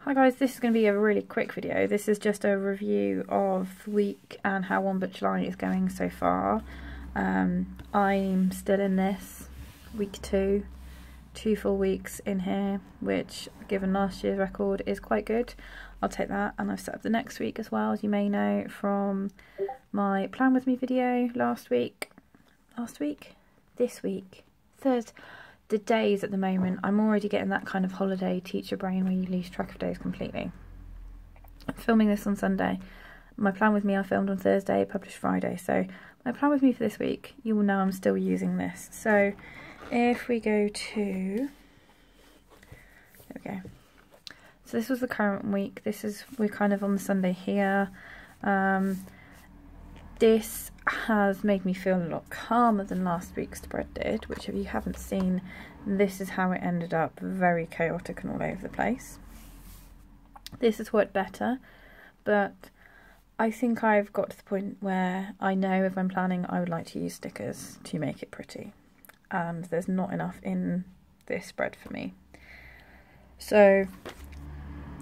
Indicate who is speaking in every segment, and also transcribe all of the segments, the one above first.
Speaker 1: Hi guys, this is going to be a really quick video. This is just a review of the week and how One Book July is going so far. I'm still in this, week 2, 2 full weeks in here, which given last year's record is quite good. I'll take that, and I've set up the next week as well, as you may know from my Plan With Me video this week, Thursday. The days at the moment, I'm already getting that kind of holiday teacher brain where you lose track of days completely. I'm filming this on Sunday. My Plan With Me I filmed on Thursday, published Friday. So my Plan With Me for this week, you will know I'm still using this. So if we go to, there we go. So this was the current week. We're kind of on the Sunday here. This has made me feel a lot calmer than last week's spread did, which if you haven't seen, this is how it ended up, very chaotic and all over the place. This has worked better, but I think I've got to the point where I know if I'm planning I would like to use stickers to make it pretty, and there's not enough in this spread for me. So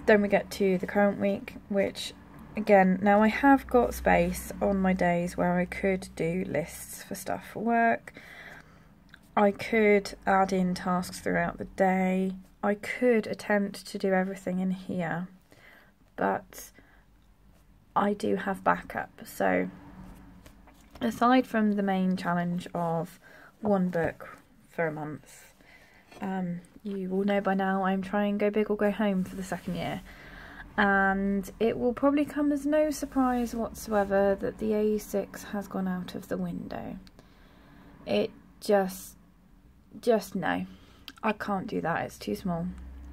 Speaker 1: then we get to the current week, which again, now I have got space on my days where I could do lists for stuff for work. I could add in tasks throughout the day. I could attempt to do everything in here, but I do have backup. So aside from the main challenge of one book for a month, you will know by now I'm trying Go Big or Go Home for the second year. And it will probably come as no surprise whatsoever that the A6 has gone out of the window. It just no, I can't do that. It's too small.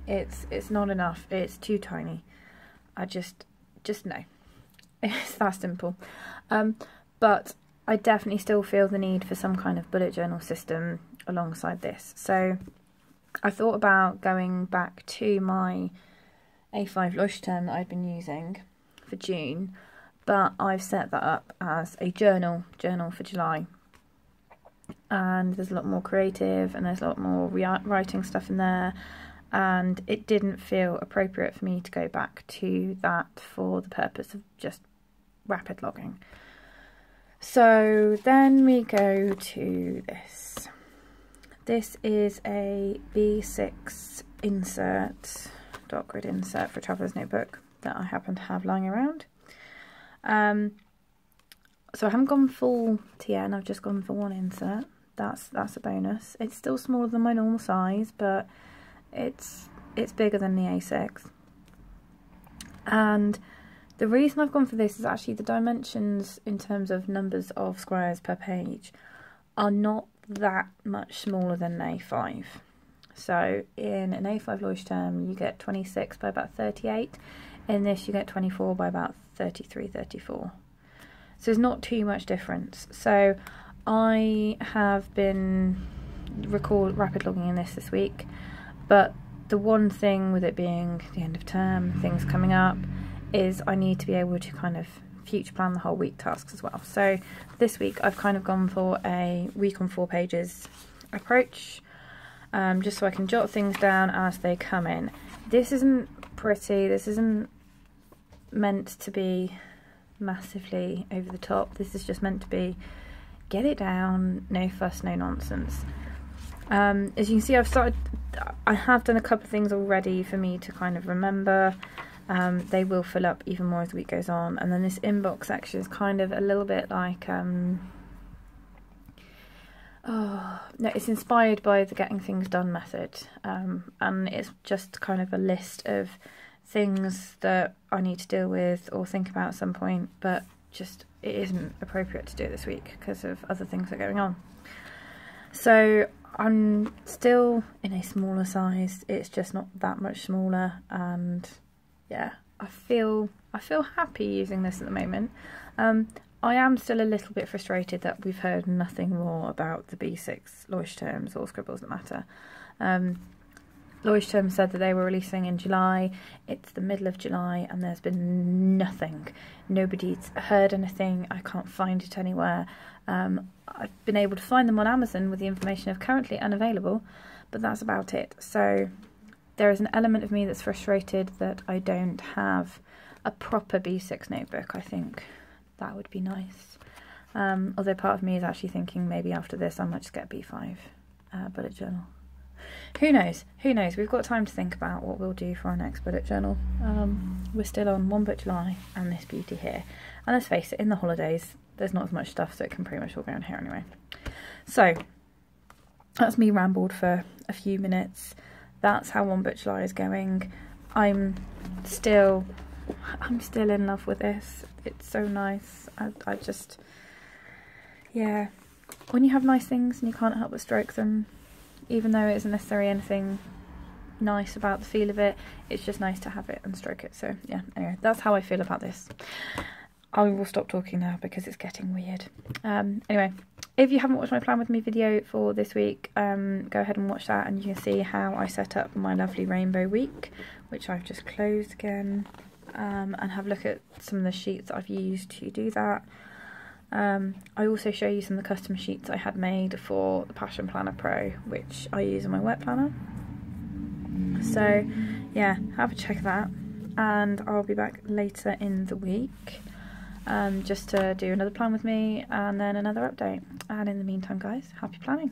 Speaker 1: It's not enough. It's too tiny. I just no. It's that simple. But I definitely still feel the need for some kind of bullet journal system alongside this. So I thought about going back to my A5 Leuchtturm that I'd been using for June, but I've set that up as a journal for July, and there's a lot more creative and there's a lot more writing stuff in there, and it didn't feel appropriate for me to go back to that for the purpose of just rapid logging. So then we go to this. This is a B6 insert, dot grid insert for a traveller's notebook that I happen to have lying around. So I haven't gone full TN, I've just gone for one insert. That's a bonus. It's still smaller than my normal size, but it's bigger than the A6. And the reason I've gone for this is actually the dimensions in terms of numbers of squares per page are not that much smaller than an A5. So in an A5 Leuchtturm you get 26 by about 38, in this you get 24 by about 33, 34. So there's not too much difference. So I have been rapid logging in this week, but the one thing with it being the end of term, things coming up, is I need to be able to kind of future plan the whole week tasks as well. So this week I've kind of gone for a week on 4 pages approach. Just so I can jot things down as they come in. This isn't pretty, this isn't meant to be massively over the top, this is just meant to be get it down, no fuss, no nonsense. As you can see, I have done a couple of things already for me to kind of remember. They will fill up even more as the week goes on, and then this inbox section is kind of a little bit like oh no, it's inspired by the getting things done method, and it's just kind of a list of things that I need to deal with or think about at some point, but just it isn't appropriate to do it this week because of other things that are going on. So I'm still in a smaller size, it's just not that much smaller, and yeah, I feel happy using this at the moment. I am still a little bit frustrated that we've heard nothing more about the B6 Leuchtturms or Scribbles That Matter. Leuchtturm said that they were releasing in July. It's the middle of July and there's been nothing. Nobody's heard anything. I can't find it anywhere. I've been able to find them on Amazon with the information of currently unavailable, but that's about it. So There is an element of me that's frustrated that I don't have a proper B6 notebook. I think that would be nice. Although part of me is actually thinking maybe after this I might just get a B5 bullet journal. Who knows? Who knows? We've got time to think about what we'll do for our next bullet journal. We're still on One Book July and this beauty here. And let's face it, in the holidays, there's not as much stuff, so it can pretty much all go in here anyway. So, that's me rambled for a few minutes. That's how One Book July is going. I'm still in love with this. It's so nice. I just, yeah. When you have nice things and you can't help but stroke them, even though it isn't necessarily anything nice about the feel of it, it's just nice to have it and stroke it. So yeah, anyway, that's how I feel about this. I will stop talking now because it's getting weird. Anyway, if you haven't watched my plan with me video for this week, go ahead and watch that, and you can see how I set up my lovely rainbow week, which I've just closed again, and have a look at some of the sheets that I've used to do that. I also show you some of the custom sheets I had made for the Passion Planner Pro, which I use in my wet planner. So yeah, have a check of that, and I'll be back later in the week just to do another plan with me and then another update. And in the meantime, guys, happy planning.